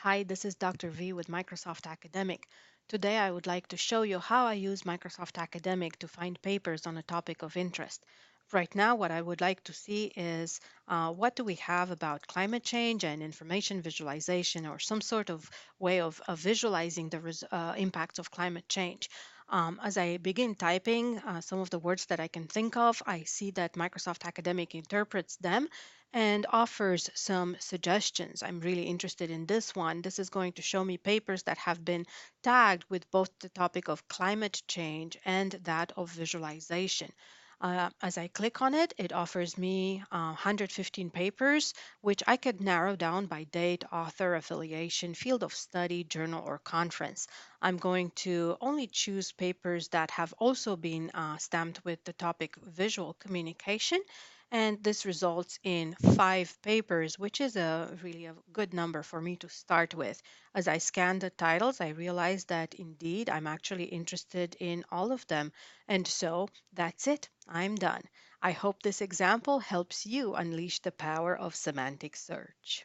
Hi, this is Dr. V with Microsoft Academic. Today I would like to show you how I use Microsoft Academic to find papers on a topic of interest. Right now, what I would like to see is what do we have about climate change and information visualization or some sort of way of visualizing the impacts of climate change. As I begin typing some of the words that I can think of, I see that Microsoft Academic interprets them and offers some suggestions. I'm really interested in this one. This is going to show me papers that have been tagged with both the topic of climate change and that of visualization. As I click on it, it offers me 115 papers, which I could narrow down by date, author, affiliation, field of study, journal, or conference. I'm going to only choose papers that have also been stamped with the topic visual communication, and this results in 5 papers, which is a really a good number for me to start with. As I scan the titles, I realize that indeed I'm actually interested in all of them. And so that's it. I'm done. I hope this example helps you unleash the power of semantic search.